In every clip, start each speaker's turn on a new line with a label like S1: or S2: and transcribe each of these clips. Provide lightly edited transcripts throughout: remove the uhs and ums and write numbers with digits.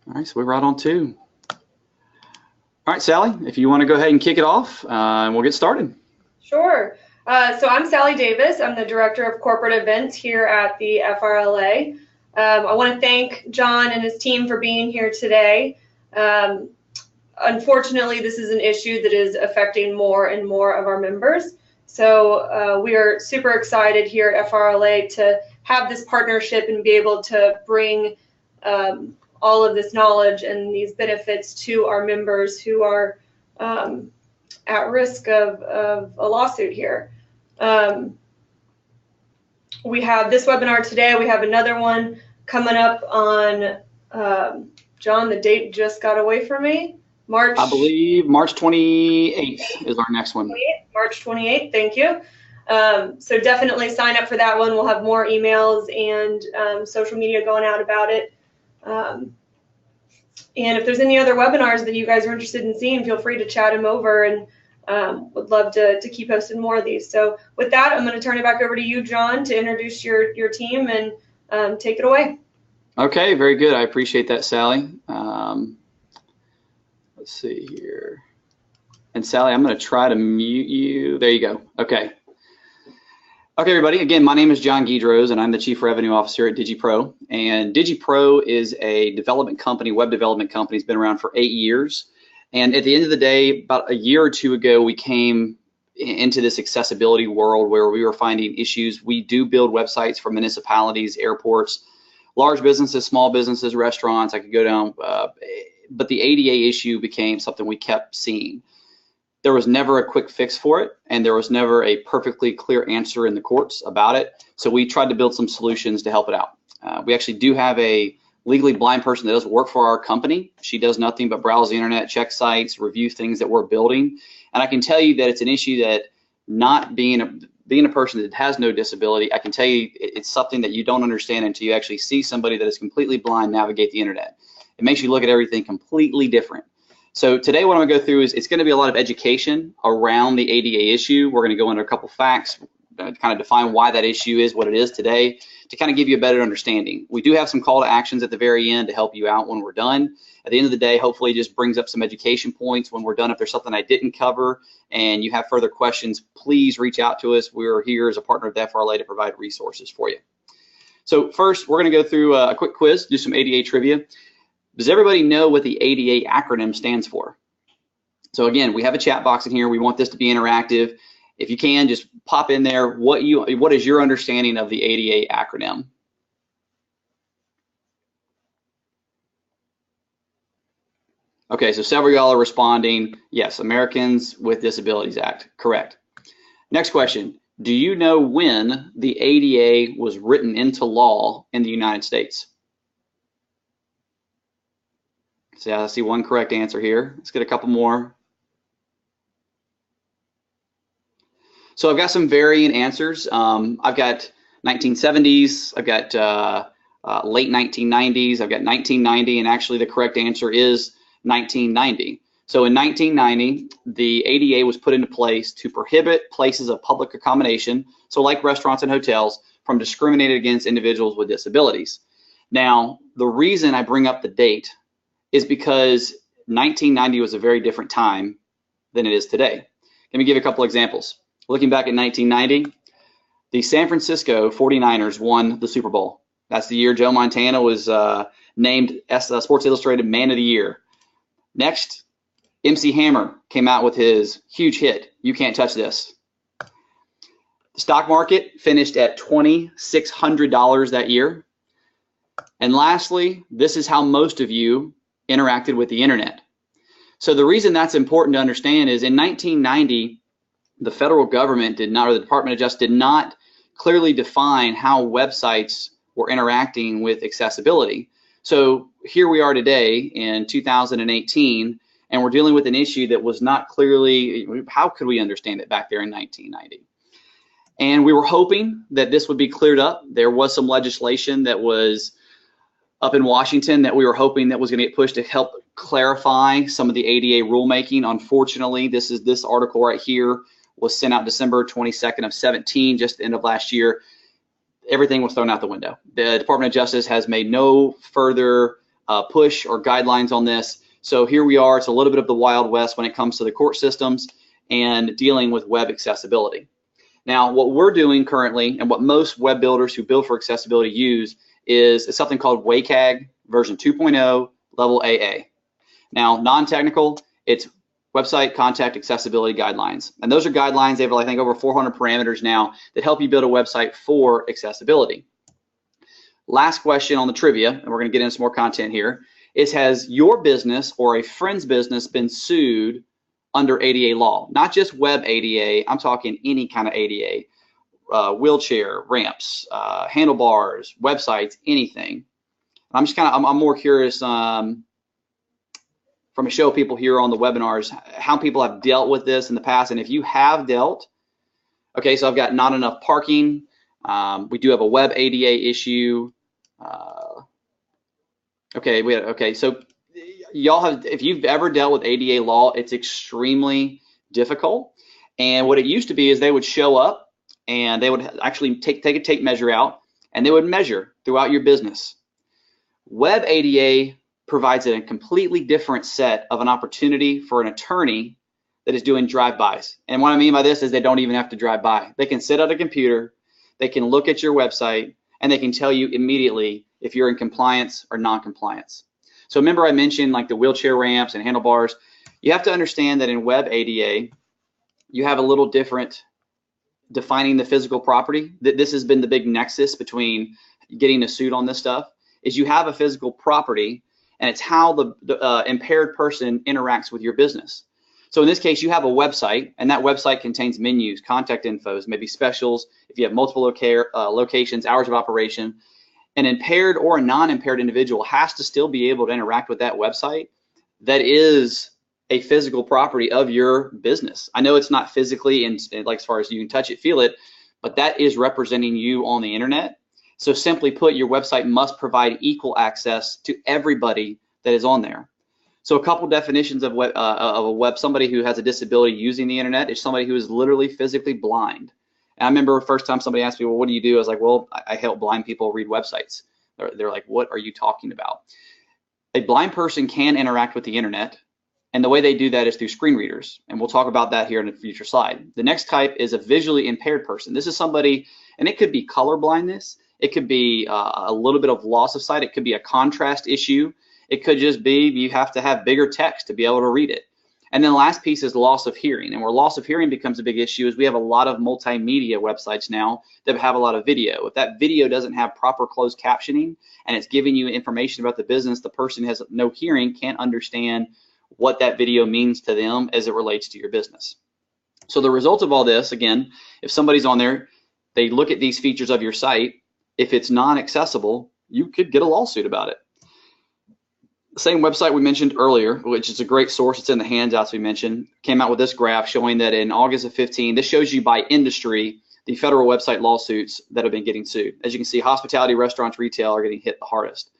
S1: All right, so we're right on two. All right, Sally, if you want to go ahead and kick it off, and we'll get started.
S2: Sure. So I'm Sally Davis. I'm the Director of Corporate Events here at the FRLA. I want to thank John and his team for being here today. Unfortunately, this is an issue that is affecting more and more of our members. So we are super excited here at FRLA to have this partnership and be able to bring all of this knowledge and these benefits to our members who are at risk of a lawsuit here. We have this webinar today. We have another one coming up on, John, the date just got away from me.
S1: I believe March 28th is our next one.
S2: March 28th, thank you. So definitely sign up for that one. We'll have more emails and social media going out about it. And if there's any other webinars that you guys are interested in seeing, feel free to chat them over, and would love to keep posting more of these. So with that, I'm going to turn it back over to you, John, to introduce your team and take it away.
S1: Okay, very good. I appreciate that, Sally. Let's see here. And Sally, I'm going to try to mute you. There you go. Okay. Okay, everybody. Again, my name is John Guidroz, and I'm the Chief Revenue Officer at DigiPro. And DigiPro is a development company, web development company. It's been around for 8 years. And at the end of the day, about a year or two ago, we came into this accessibility world where we were finding issues. We do build websites for municipalities, airports, large businesses, small businesses, restaurants. I could go down, but the ADA issue became something we kept seeing. There was never a quick fix for it, and there was never a perfectly clear answer in the courts about it. So we tried to build some solutions to help it out. We actually do have a legally blind person that does work for our company. She does nothing but browse the internet, check sites, review things that we're building. And I can tell you that it's an issue that, not being a person that has no disability, I can tell you it's something that you don't understand until you actually see somebody that is completely blind navigate the internet. It makes you look at everything completely different. So today what I'm going to go through is, it's going to be a lot of education around the ADA issue. We're going to go into a couple facts, kind of define why that issue is what it is today, to kind of give you a better understanding. We do have some call to actions at the very end to help you out when we're done. At the end of the day, hopefully it just brings up some education points when we're done. If there's something I didn't cover and you have further questions, please reach out to us. We're here as a partner of the FRLA to provide resources for you. So first, we're going to go through a quick quiz, do some ADA trivia. Does everybody know what the ADA acronym stands for? So again, we have a chat box in here. We want this to be interactive. If you can, just pop in there what is your understanding of the ADA acronym? Okay, so several of y'all are responding, yes, Americans with Disabilities Act, correct. Next question, do you know when the ADA was written into law in the United States? So I see one correct answer here. Let's get a couple more. So I've got some varying answers. I've got 1970s, I've got late 1990s, I've got 1990, and actually the correct answer is 1990. So in 1990, the ADA was put into place to prohibit places of public accommodation, so like restaurants and hotels, from discriminating against individuals with disabilities. Now, the reason I bring up the date is because 1990 was a very different time than it is today. Let me give you a couple examples. Looking back at 1990, the San Francisco 49ers won the Super Bowl. That's the year Joe Montana was named Sports Illustrated Man of the Year. Next, MC Hammer came out with his huge hit, You Can't Touch This. The stock market finished at $2,600 that year. And lastly, this is how most of you interacted with the internet. So the reason that's important to understand is in 1990, the federal government did not, or the Department of Justice did not clearly define how websites were interacting with accessibility. So here we are today in 2018, and we're dealing with an issue that was not clearly, how could we understand it back there in 1990? And we were hoping that this would be cleared up. There was some legislation that was up in Washington that we were hoping that was going to get pushed to help clarify some of the ADA rulemaking. Unfortunately, this article right here was sent out December 22nd of 17, just the end of last year. Everything was thrown out the window. The Department of Justice has made no further push or guidelines on this. So here we are. It's a little bit of the Wild West when it comes to the court systems and dealing with web accessibility. Now, what we're doing currently and what most web builders who build for accessibility use is something called WCAG version 2.0 level AA. Now, non-technical, it's website contact accessibility guidelines. And those are guidelines. They have, I think, over 400 parameters now that help you build a website for accessibility. Last question on the trivia, and we're going to get into some more content here, is has your business or a friend's business been sued under ADA law? Not just web ADA, I'm talking any kind of ADA, wheelchair, ramps, handlebars, websites, anything. I'm just I'm more curious from a show of people here on the webinars, how people have dealt with this in the past, and if you have dealt, okay, so I've got not enough parking. We do have a web ADA issue. Okay, so y'all have, if you've ever dealt with ADA law, it's extremely difficult. And what it used to be is they would show up and they would actually take a tape measure out and they would measure throughout your business. Web ADA provides a completely different set of an opportunity for an attorney that is doing drive-bys. And what I mean by this is they don't even have to drive by. They can sit at a computer, they can look at your website, and they can tell you immediately if you're in compliance or non-compliance. So remember I mentioned like the wheelchair ramps and handlebars. You have to understand that in web ADA, you have a little different defining the physical property. This has been the big nexus between getting a suit on this stuff, is you have a physical property and it's how the impaired person interacts with your business. So in this case, you have a website, and that website contains menus, contact infos, maybe specials, if you have multiple locations, hours of operation. An impaired or a non-impaired individual has to still be able to interact with that website that is a physical property of your business. I know it's not physically, and like as far as you can touch it, feel it, but that is representing you on the internet. So simply put, your website must provide equal access to everybody that is on there. So a couple definitions of somebody who has a disability using the internet is somebody who is literally physically blind. And I remember the first time somebody asked me, well, what do you do? I was like, well, I help blind people read websites. They're like, what are you talking about? A blind person can interact with the internet, and the way they do that is through screen readers. And we'll talk about that here in a future slide. The next type is a visually impaired person. This is somebody, and it could be color blindness. It could be a little bit of loss of sight. It could be a contrast issue. It could just be you have to have bigger text to be able to read it. And then the last piece is loss of hearing. And where loss of hearing becomes a big issue is we have a lot of multimedia websites now that have a lot of video. If that video doesn't have proper closed captioning and it's giving you information about the business, the person who has no hearing can't understand what that video means to them as it relates to your business. So the result of all this, again, if somebody's on there, they look at these features of your site, if it's non-accessible, you could get a lawsuit about it. The same website we mentioned earlier, which is a great source, it's in the handouts we mentioned, came out with this graph showing that in August of 15, this shows you by industry the federal website lawsuits that have been getting sued. As you can see, hospitality, restaurants, retail are getting hit the hardest.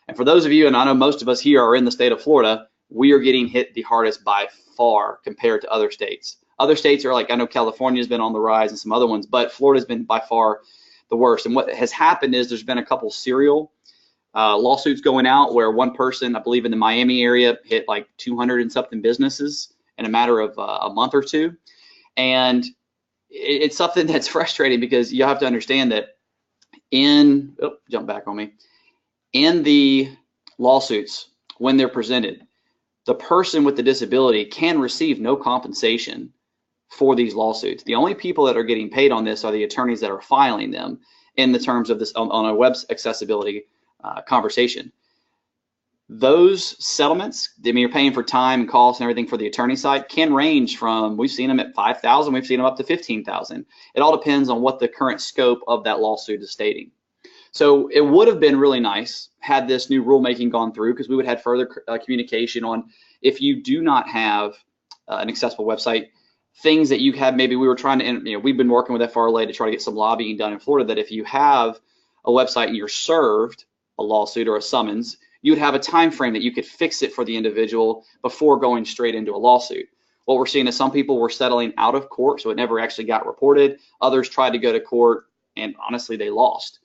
S1: And for those of you, and I know most of us here are in the state of Florida, we are getting hit the hardest by far compared to other states. Other states are like, I know California's been on the rise and some other ones, but Florida's been by far the worst. And what has happened is there's been a couple serial lawsuits going out where one person, I believe in the Miami area, hit like 200 and something businesses in a matter of a month or two. And it's something that's frustrating because you have to understand that in the lawsuits, when they're presented, the person with the disability can receive no compensation for these lawsuits. The only people that are getting paid on this are the attorneys that are filing them in the terms of this on a web accessibility conversation. Those settlements, I mean, you're paying for time and costs and everything for the attorney side, can range from, we've seen them at $5,000, we've seen them up to $15,000. It all depends on what the current scope of that lawsuit is stating. So it would have been really nice had this new rulemaking gone through, because we would have had further communication on if you do not have an accessible website, things that you have, maybe we were trying to, we've been working with FRLA to try to get some lobbying done in Florida, that if you have a website and you're served a lawsuit or a summons, you would have a time frame that you could fix it for the individual before going straight into a lawsuit. What we're seeing is some people were settling out of court, so it never actually got reported. Others tried to go to court, and honestly, they lost.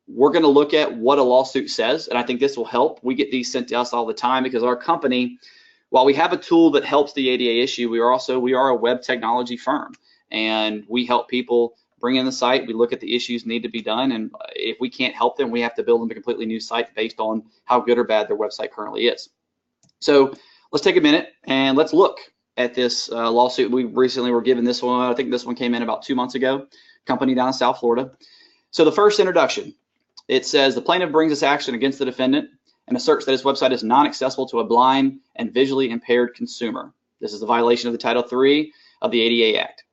S1: we're going to look at what a lawsuit says, and I think this will help. We get these sent to us all the time because our company, while we have a tool that helps the ADA issue, we are a web technology firm, and we help people bring in the site. We look at the issues need to be done, and if we can't help them, we have to build them a completely new site based on how good or bad their website currently is. So let's take a minute and let's look at this lawsuit. We recently were given this one. I think this one came in about 2 months ago. Company down in South Florida. So the first introduction, it says the plaintiff brings this action against the defendant and asserts that his website is non-accessible to a blind and visually impaired consumer. This is a violation of the Title III of the ADA Act.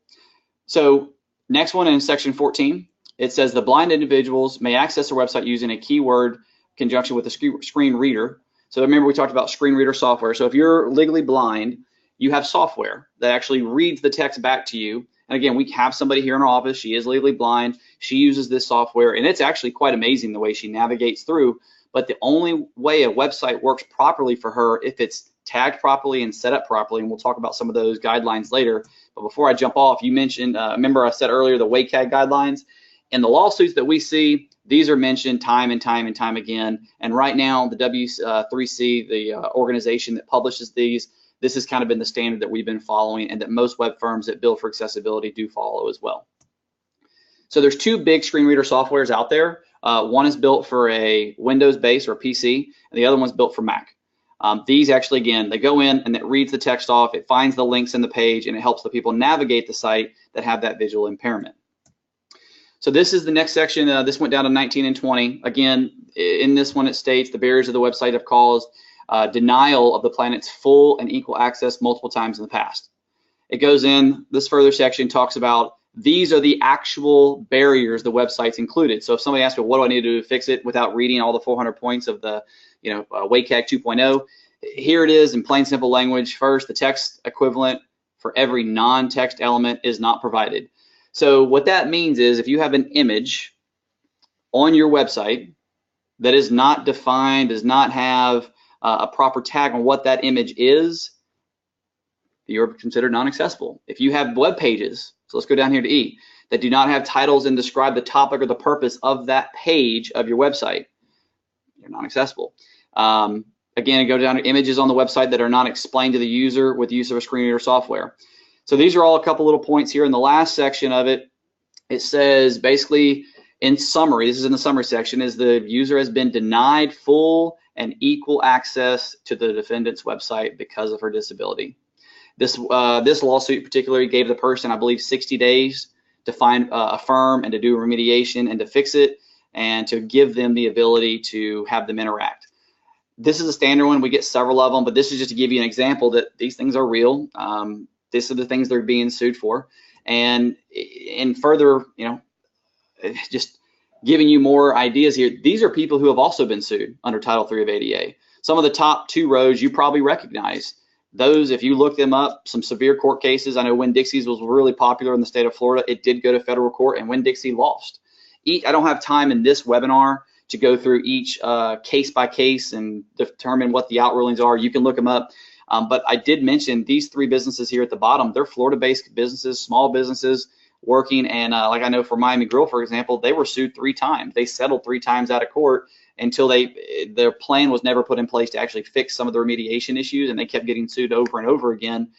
S1: So next one in section 14, it says the blind individuals may access their website using a keyword conjunction with a screen reader. So remember we talked about screen reader software. So if you're legally blind, you have software that actually reads the text back to you. And again, we have somebody here in our office. She is legally blind. She uses this software, and it's actually quite amazing the way she navigates through. But the only way a website works properly for her if it's tagged properly and set up properly, and we'll talk about some of those guidelines later. But before I jump off, you mentioned, remember I said earlier the WCAG guidelines. In the lawsuits that we see, these are mentioned time and time and time again. And right now, the W3C, the organization that publishes these, this has kind of been the standard that we've been following and that most web firms that build for accessibility do follow as well. So there's two big screen reader softwares out there. One is built for a Windows-based or PC, and the other one's built for Mac. These actually, again, they go in and it reads the text off, it finds the links in the page, and it helps the people navigate the site that have that visual impairment. So this is the next section. This went down to 19 and 20. Again, in this one it states the barriers of the website have caused denial of the planet's full and equal access multiple times in the past. It goes in, this further section talks about these are the actual barriers the website's included. So if somebody asks me, what do I need to do to fix it without reading all the 400 points of the WCAG 2.0, here it is in plain simple language. First, the text equivalent for every non-text element is not provided. So what that means is if you have an image on your website that is not defined, does not have a proper tag on what that image is, you're considered non-accessible. If you have web pages, so let's go down here to E, that do not have titles and describe the topic or the purpose of that page of your website, you're non-accessible. Again, go down to images on the website that are not explained to the user with use of a screen reader software. So these are all a couple little points here. In the last section of it, it says basically in summary, this is in the summary section, is the user has been denied full and equal access to the defendant's website because of her disability. This lawsuit particularly gave the person, I believe, 60 days to find a firm and to do remediation and to fix it and to give them the ability to have them interact. This is a standard one. We get several of them, but this is just to give you an example that these things are real. These are the things they're being sued for. And in further, just giving you more ideas here, these are people who have also been sued under Title III of ADA. Some of the top two rows you probably recognize. Those, if you look them up, some severe court cases. I know Winn-Dixie's was really popular in the state of Florida. It did go to federal court, and Winn-Dixie lost. I don't have time in this webinar to go through each case by case and determine what the outrulings are. You can look them up. But I did mention these three businesses here at the bottom. They're Florida-based businesses, small businesses working. And like I know for Miami Grill, for example, they were sued 3 times. They settled 3 times out of court until their plan was never put in place to actually fix some of the remediation issues, and they kept getting sued over and over again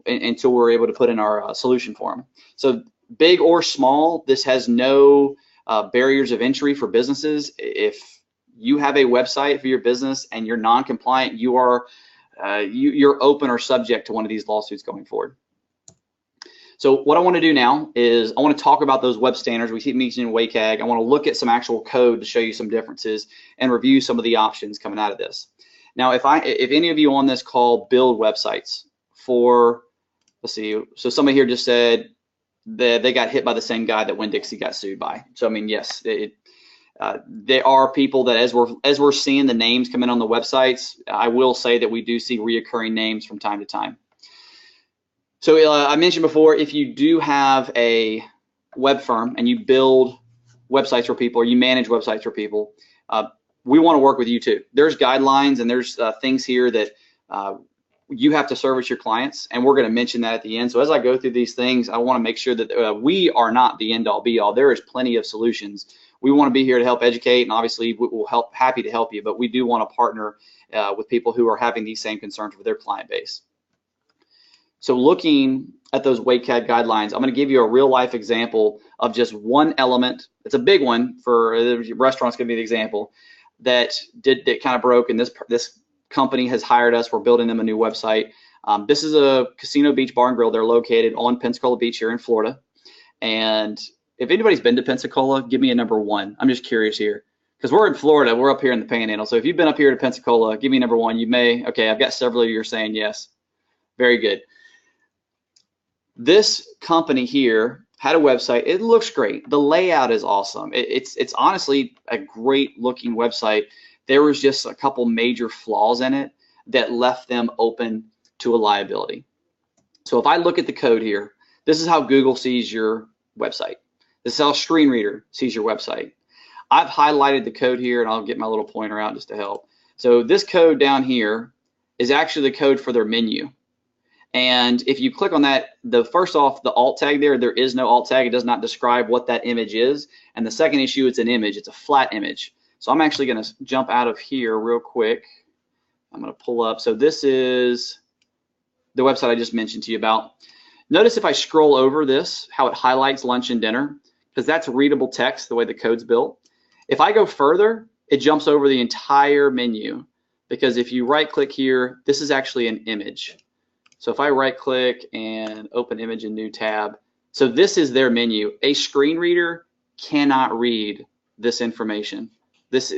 S1: until we were able to put in our solution for them. So big or small, this has no barriers of entry for businesses. If you have a website for your business and you're non-compliant, you're open or subject to one of these lawsuits going forward. So what I want to do now is I want to talk about those web standards. We keep mentioning WCAG. I want to look at some actual code to show you some differences and review some of the options coming out of this. Now, if any of you on this call build websites for, let's see, so somebody here just said that they got hit by the same guy that Winn-Dixie got sued by. So I mean, yes, there are people that as we're seeing the names come in on the websites, I will say that we do see reoccurring names from time to time. So I mentioned before, if you do have a web firm and you build websites for people or you manage websites for people, we want to work with you too. There's guidelines and there's things here that you have to service your clients, and we're going to mention that at the end. So as I go through these things, I want to make sure that we are not the end all be all. There is plenty of solutions. we want to be here to help educate, and obviously we'll happy to help you, but we do want to partner with people who are having these same concerns with their client base. So looking at those WCAG guidelines, I'm going to give you a real life example of just one element. It's a big one for restaurants, going to be the example that kind of broke, and this company has hired us. We're building them a new website. This is a Casino Beach Bar and Grill. They're located on Pensacola Beach here in Florida. And if anybody's been to Pensacola, give me a number 1. I'm just curious here, because we're in Florida. We're up here in the Panhandle. So if you've been up here to Pensacola, give me number 1. You may. Okay, I've got several of you are saying yes. Very good. This company here had a website. It looks great. The layout is awesome. It's honestly a great looking website. There was just a couple major flaws in it that left them open to a liability. So if I look at the code here, this is how Google sees your website. This is how ScreenReader sees your website. I've highlighted the code here, and I'll get my little pointer out just to help. So this code down here is actually the code for their menu. And if you click on that, first off, the alt tag there is no alt tag. It does not describe what that image is. And the second issue, it's an image. It's a flat image. So I'm actually going to jump out of here real quick. I'm going to pull up. So this is the website I just mentioned to you about. Notice if I scroll over this, how it highlights lunch and dinner, because that's readable text the way the code's built. If I go further, it jumps over the entire menu, because if you right click here, this is actually an image. So if I right click and open image in new tab, so this is their menu. A screen reader cannot read this information. It's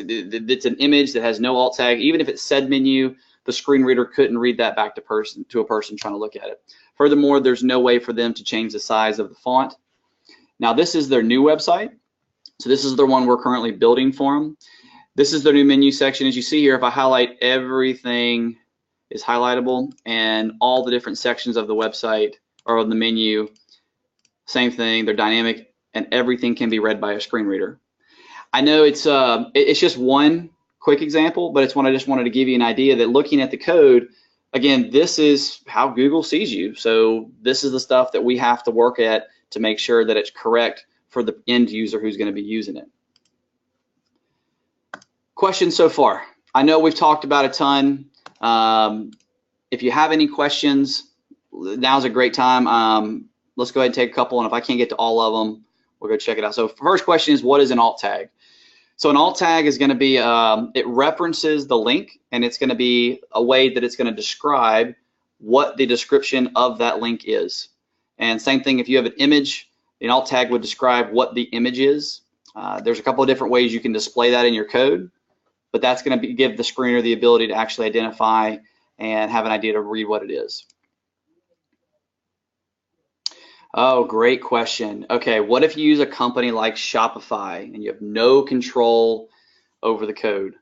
S1: an image that has no alt tag. Even if it said menu, the screen reader couldn't read that back to a person trying to look at it. Furthermore, there's no way for them to change the size of the font. Now this is their new website. So this is the one we're currently building for them. This is their new menu section. As you see here, if I highlight, everything is highlightable, and all the different sections of the website or of the menu, same thing, they're dynamic, and everything can be read by a screen reader. I know it's just one quick example, but it's one I just wanted to give you an idea that looking at the code, again, this is how Google sees you. So this is the stuff that we have to work at to make sure that it's correct for the end user who's going to be using it. Questions so far? I know we've talked about a ton. If you have any questions, now's a great time. Let's go ahead and take a couple, and if I can't get to all of them, we'll go check it out. So first question is, what is an alt tag? So an alt tag is going to be, it references the link, and it's going to be a way that it's going to describe what the description of that link is. And same thing, if you have an image, an alt tag would describe what the image is. There's a couple of different ways you can display that in your code, but that's going to give the screener the ability to actually identify and have an idea to read what it is. Oh, great question. Okay, what if you use a company like Shopify and you have no control over the code?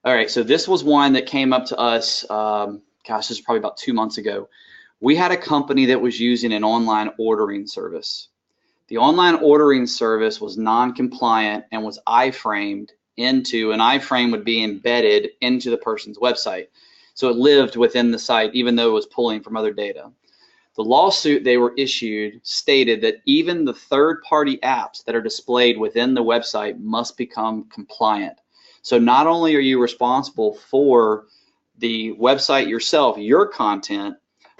S1: All right, so this was one that came up to us, gosh, this is probably about 2 months ago. We had a company that was using an online ordering service. The online ordering service was non-compliant and was iframed into, an iframe would be embedded into the person's website. So it lived within the site even though it was pulling from other data. The lawsuit they were issued stated that even the third-party apps that are displayed within the website must become compliant. So not only are you responsible for the website yourself, your content,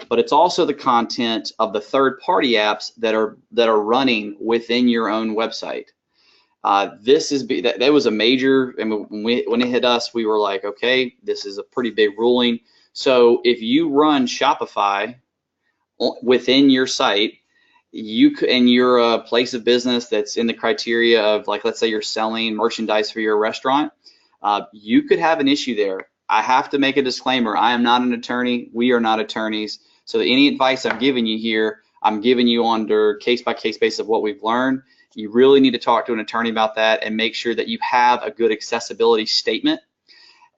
S1: but it's also the content of the third-party apps that are running within your own website. That was a major, and when it hit us, we were like, okay, this is a pretty big ruling. So if you run Shopify within your site, and you're a place of business that's in the criteria of, like, let's say you're selling merchandise for your restaurant, you could have an issue there. I have to make a disclaimer. I am not an attorney. We are not attorneys. So any advice I'm giving you here, I'm giving you under case-by-case basis of what we've learned. You really need to talk to an attorney about that and make sure that you have a good accessibility statement.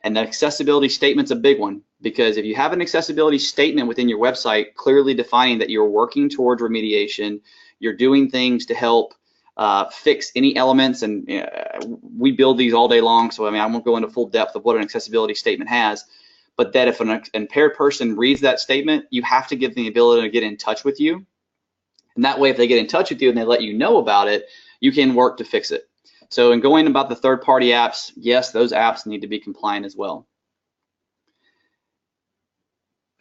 S1: And the accessibility statement's a big one, because if you have an accessibility statement within your website clearly defining that you're working towards remediation, you're doing things to help fix any elements, and we build these all day long, so I mean, I won't go into full depth of what an accessibility statement has, but that if an impaired person reads that statement, you have to give them the ability to get in touch with you. And that way, if they get in touch with you and they let you know about it, you can work to fix it. So in going about the third-party apps, yes, those apps need to be compliant as well.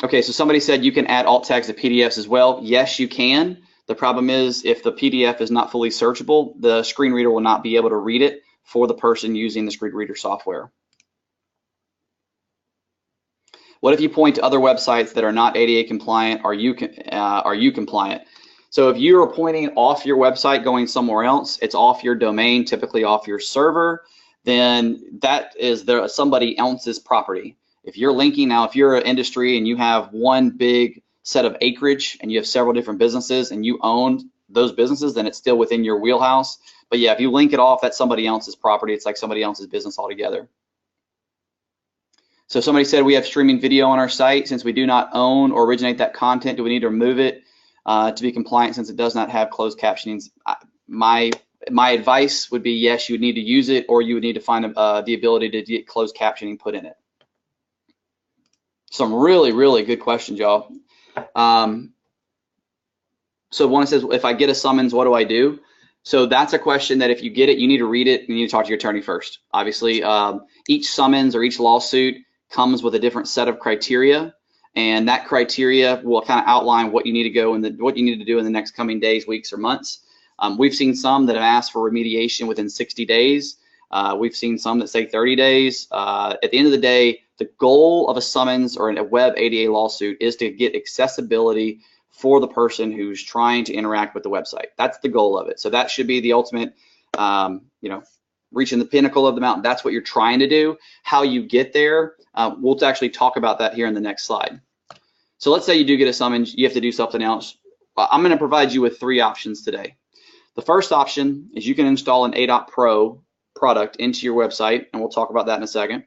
S1: Okay, so somebody said you can add alt tags to PDFs as well. Yes, you can. The problem is if the PDF is not fully searchable, the screen reader will not be able to read it for the person using the screen reader software. What if you point to other websites that are not ADA compliant? Are you compliant? So if you are pointing off your website going somewhere else, it's off your domain, typically off your server, then that is somebody else's property. If you're linking now, if you're an industry and you have one big set of acreage and you have several different businesses and you own those businesses, then it's still within your wheelhouse. But yeah, if you link it off, that's somebody else's property. It's like somebody else's business altogether. So somebody said we have streaming video on our site. Since we do not own or originate that content, do we need to remove it to be compliant since it does not have closed captionings? My advice would be yes, you would need to use it, or you would need to find the ability to get closed captioning put in it. Some really, really good questions, y'all. So one says, if I get a summons, what do I do? So that's a question that if you get it, you need to read it. You need to talk to your attorney first. Obviously, each summons or each lawsuit comes with a different set of criteria, and that criteria will kind of outline what you need to go and what you need to do in the next coming days, weeks, or months. We've seen some that have asked for remediation within 60 days. We've seen some that say 30 days. At the end of the day, the goal of a summons or a web ADA lawsuit is to get accessibility for the person who's trying to interact with the website. That's the goal of it. So that should be the ultimate, reaching the pinnacle of the mountain. That's what you're trying to do. How you get there, we'll actually talk about that here in the next slide. So let's say you do get a summons, you have to do something else. I'm going to provide you with 3 options today. The first option is you can install an ADOT Pro product into your website, and we'll talk about that in a second.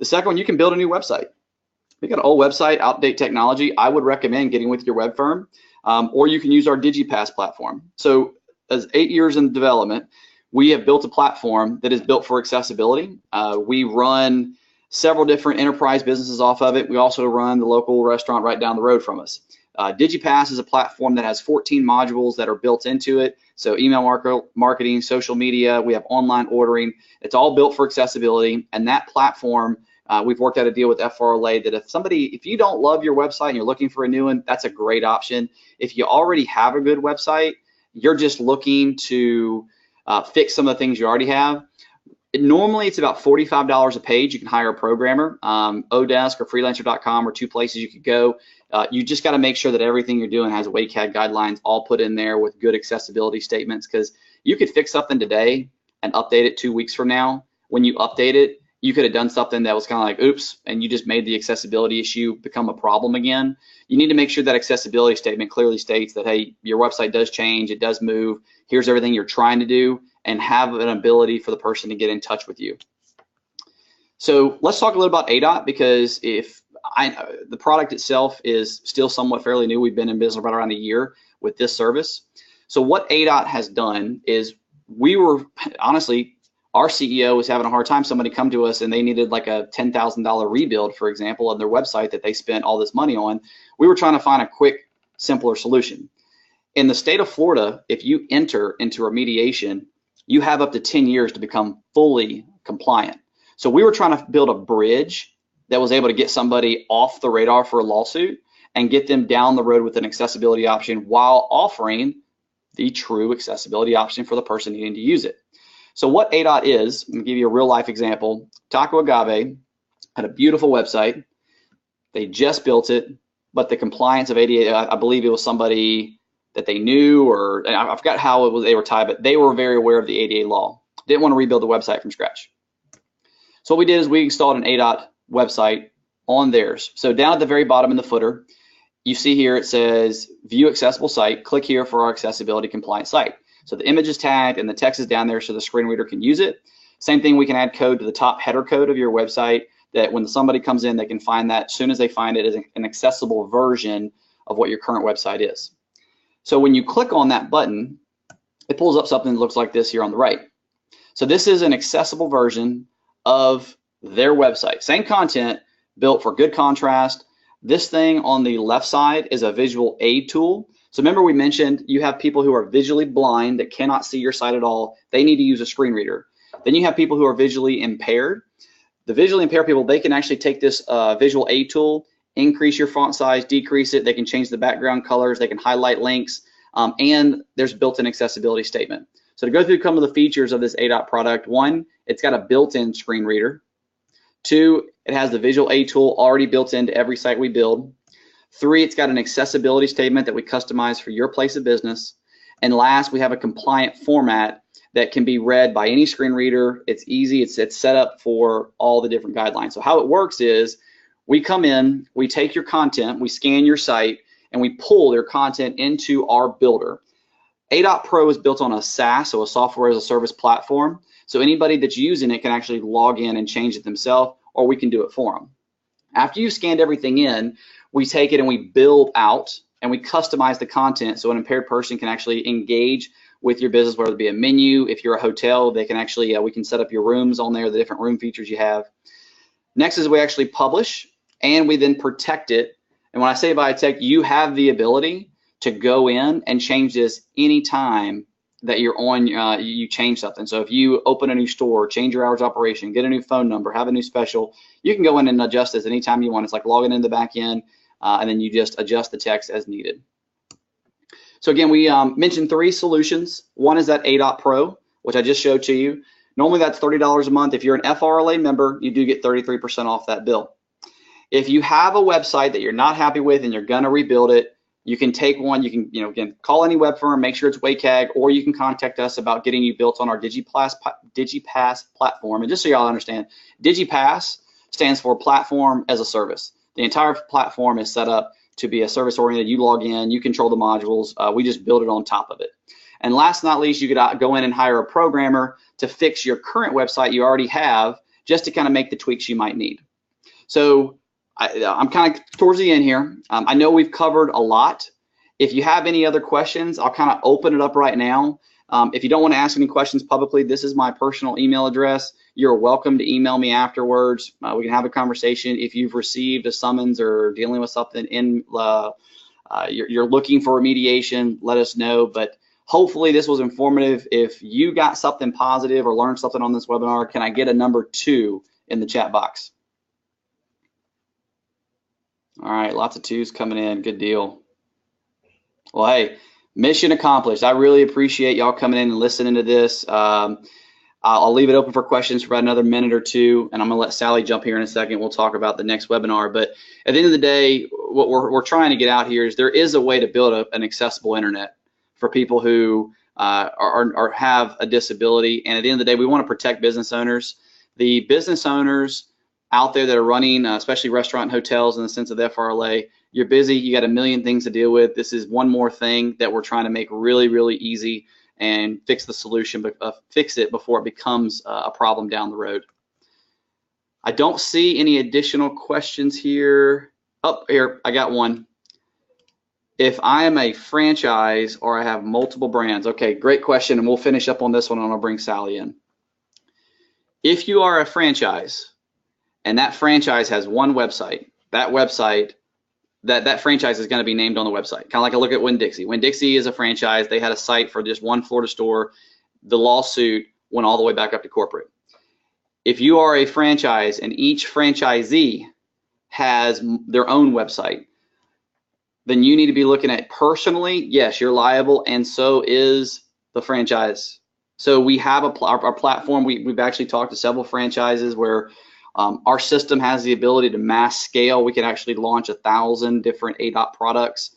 S1: The second one, you can build a new website. If you got an old website, outdated technology, I would recommend getting with your web firm, or you can use our DigiPass platform. So as 8 years in development, we have built a platform that is built for accessibility. We run several different enterprise businesses off of it. We also run the local restaurant right down the road from us. DigiPass is a platform that has 14 modules that are built into it. So email marketing, social media, we have online ordering. It's all built for accessibility, and that platform, we've worked out a deal with FRLA that if you don't love your website and you're looking for a new one, that's a great option. If you already have a good website, you're just looking to fix some of the things you already have. Normally, it's about $45 a page. You can hire a programmer. Odesk or freelancer.com are 2 places you could go. You just got to make sure that everything you're doing has WCAG guidelines all put in there with good accessibility statements, because you could fix something today and update it 2 weeks from now. When you update it, you could have done something that was kind of like, oops, and you just made the accessibility issue become a problem again. You need to make sure that accessibility statement clearly states that, hey, your website does change, it does move, here's everything you're trying to do, and have an ability for the person to get in touch with you. So let's talk a little about ADOT, because the product itself is still somewhat fairly new. We've been in business about around a year with this service. So what ADOT has done is honestly, our CEO was having a hard time. Somebody come to us and they needed like a $10,000 rebuild, for example, of their website that they spent all this money on. We were trying to find a quick, simpler solution. In the state of Florida, if you enter into remediation, you have up to 10 years to become fully compliant. So we were trying to build a bridge that was able to get somebody off the radar for a lawsuit and get them down the road with an accessibility option while offering the true accessibility option for the person needing to use it. So what ADOT is, I'm gonna give you a real life example. Taco Agave had a beautiful website. They just built it, but the compliance of ADA, I believe it was somebody that they knew, or I forgot how they were tied, but they were very aware of the ADA law. Didn't want to rebuild the website from scratch. So what we did is we installed an ADOT website on theirs. So down at the very bottom in the footer, you see here it says view accessible site. Click here for our accessibility compliant site. So the image is tagged and the text is down there so the screen reader can use it. Same thing, we can add code to the top header code of your website that when somebody comes in, they can find that as soon as they find it as an accessible version of what your current website is. So when you click on that button, it pulls up something that looks like this here on the right. So this is an accessible version of their website. Same content, built for good contrast. This thing on the left side is a visual aid tool. So remember we mentioned you have people who are visually blind that cannot see your site at all. They need to use a screen reader. Then you have people who are visually impaired. The visually impaired people, they can actually take this visual aid tool, increase your font size, decrease it. They can change the background colors. They can highlight links, and there's built-in accessibility statement. So to go through some of the features of this ADOT product, one, it's got a built-in screen reader. Two, it has the visual aid tool already built into every site we build. Three, it's got an accessibility statement that we customize for your place of business. And last, we have a compliant format that can be read by any screen reader. It's easy, it's set up for all the different guidelines. So how it works is we come in, we take your content, we scan your site, and we pull their content into our builder. ADOT Pro is built on a SaaS, so a software as a service platform. So anybody that's using it can actually log in and change it themselves, or we can do it for them. After you've scanned everything in, we take it and we build out and we customize the content so an impaired person can actually engage with your business, whether it be a menu. If you're a hotel, they can actually, we can set up your rooms on there, the different room features you have. Next is we actually publish and we then protect it. And when I say by protect, you have the ability to go in and change this anytime that you're on, you change something. So if you open a new store, change your hours of operation, get a new phone number, have a new special, you can go in and adjust this anytime you want. It's like logging in the back end, and then you just adjust the text as needed. So again, we mentioned three solutions. One is that ADOT Pro, which I just showed to you. Normally that's $30 a month. If you're an FRLA member, you do get 33% off that bill. If you have a website that you're not happy with and you're gonna rebuild it, you can take one, you can, again, call any web firm, make sure it's WCAG, or you can contact us about getting you built on our DigiPass platform. And just so y'all understand, DigiPass stands for Platform as a Service. The entire platform is set up to be a service-oriented. You log in, you control the modules, we just build it on top of it. And last but not least, you could go in and hire a programmer to fix your current website you already have, just to kind of make the tweaks you might need. So I'm kind of towards the end here. I know we've covered a lot. If you have any other questions, I'll kind of open it up right now. If you don't want to ask any questions publicly, this is my personal email address. You're welcome to email me afterwards. We can have a conversation. If you've received a summons or dealing with something in, you're looking for remediation, let us know. But hopefully this was informative. If you got something positive or learned something on this webinar, can I get a number 2 in the chat box? All right, lots of 2s coming in. Good deal. Well, hey, mission accomplished. I really appreciate y'all coming in and listening to this. I'll leave it open for questions for about another minute or 2, and I'm gonna let Sally jump here in a second. We'll talk about the next webinar. But at the end of the day, what we're trying to get out here is there is a way to build an accessible internet for people who have a disability. And at the end of the day, we want to protect business owners. The business owners out there that are running, especially restaurant and hotels in the sense of the FRLA, you're busy, you got a million things to deal with. This is one more thing that we're trying to make really, really easy and fix the solution, but fix it before it becomes a problem down the road. I don't see any additional questions here. Oh, here, I got one. If I am a franchise or I have multiple brands, okay, great question, and we'll finish up on this one and I'll bring Sally in. If you are a franchise, and that franchise has one website, that franchise is going to be named on the website. Kind of like a look at Winn-Dixie. Winn-Dixie is a franchise. They had a site for just one Florida store. The lawsuit went all the way back up to corporate. If you are a franchise and each franchisee has their own website, then you need to be looking at personally, yes, you're liable, and so is the franchise. So we have our platform. We've actually talked to several franchises where our system has the ability to mass scale. We can actually launch 1,000 different ADOT products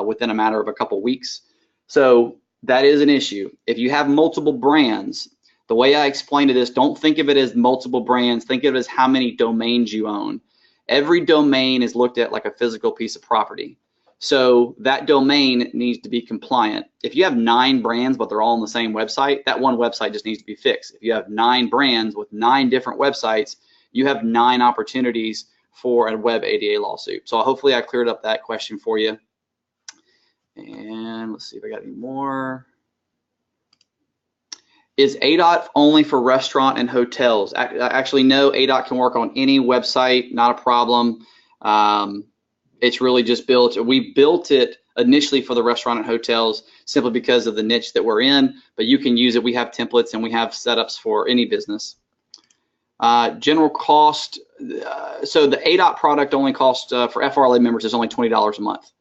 S1: within a matter of a couple weeks. So that is an issue. If you have multiple brands, the way I explain to this, don't think of it as multiple brands. Think of it as how many domains you own. Every domain is looked at like a physical piece of property. So that domain needs to be compliant. If you have 9 brands, but they're all on the same website, that one website just needs to be fixed. If you have 9 brands with 9 different websites, you have 9 opportunities for a web ADA lawsuit. So hopefully I cleared up that question for you. And let's see if I got any more. Is ADOT only for restaurant and hotels? Actually, no, ADOT can work on any website, not a problem. It's really just built, we built it initially for the restaurant and hotels simply because of the niche that we're in, but you can use it. We have templates and we have setups for any business. General cost, so the ADOT product only costs, for FRLA members, is only $20 a month.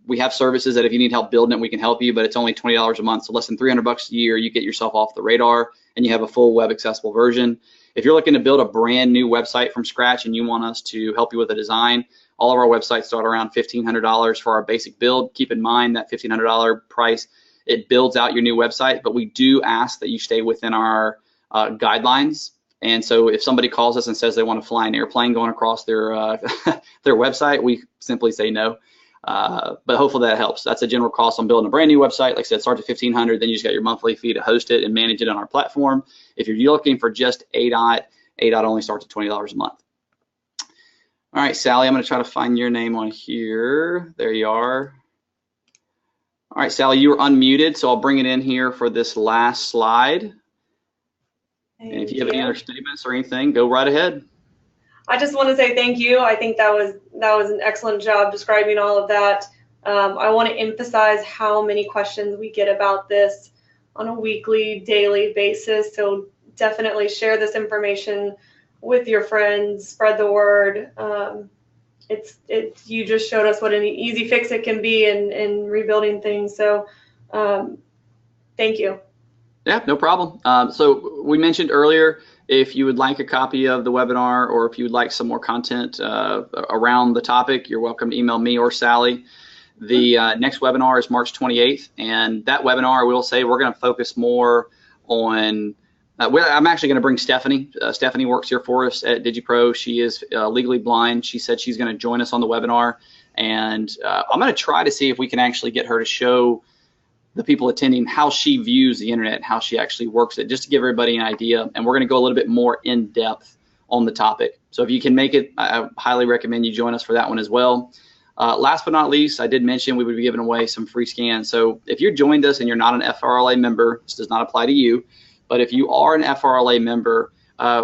S1: We have services that if you need help building it, we can help you, but it's only $20 a month, so less than $300 a year, you get yourself off the radar, and you have a full web accessible version. If you're looking to build a brand new website from scratch and you want us to help you with a design, all of our websites start around $1,500 for our basic build. Keep in mind that $1,500 price, it builds out your new website, but we do ask that you stay within our guidelines. And so if somebody calls us and says they want to fly an airplane going across their their website, we simply say no. But hopefully that helps. That's a general cost on building a brand new website. Like I said, start at $1,500, then you just got your monthly fee to host it and manage it on our platform. If you're looking for just ADOT only starts at $20 a month. All right, Sally, I'm going to try to find your name on here. There you are. All right, Sally, you were unmuted, so I'll bring it in here for this last slide. And if you have any other statements or anything, go right ahead.
S2: I just want to say thank you. I think that was an excellent job describing all of that. I want to emphasize how many questions we get about this on a weekly, daily basis. So definitely share this information with your friends, spread the word. You just showed us what an easy fix it can be in rebuilding things. So thank you.
S1: Yeah, no problem. So we mentioned earlier, if you would like a copy of the webinar or if you would like some more content around the topic, you're welcome to email me or Sally. The next webinar is March 28th, and that webinar, I will say, we're going to focus more on, I'm actually going to bring Stephanie. Stephanie works here for us at DigiPro. She is legally blind. She said she's going to join us on the webinar, and I'm going to try to see if we can actually get her to show the people attending how she views the internet, how she actually works it, just to give everybody an idea. And we're going to go a little bit more in depth on the topic. So if you can make it, I highly recommend you join us for that one as well. Last but not least, I did mention we would be giving away some free scans. So if you joined us and you're not an FRLA member, this does not apply to you, but if you are an FRLA member,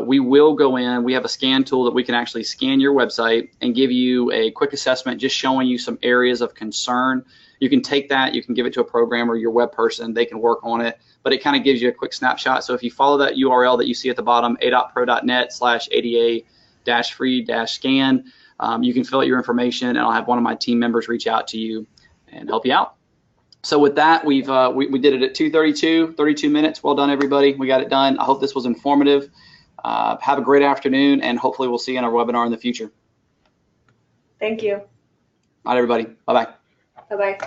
S1: we will go in. We have a scan tool that we can actually scan your website and give you a quick assessment, just showing you some areas of concern. You can take that, you can give it to a programmer, your web person, they can work on it, but it kind of gives you a quick snapshot. So if you follow that URL that you see at the bottom, adotpro.net/ADA-free-scan, you can fill out your information, and I'll have one of my team members reach out to you and help you out. So with that, we did it at 2:32, 32 minutes. Well done, everybody. We got it done. I hope this was informative. Have a great afternoon, and hopefully we'll see you in our webinar in the future.
S2: Thank you.
S1: All right, everybody. Bye-bye.
S2: Bye-bye.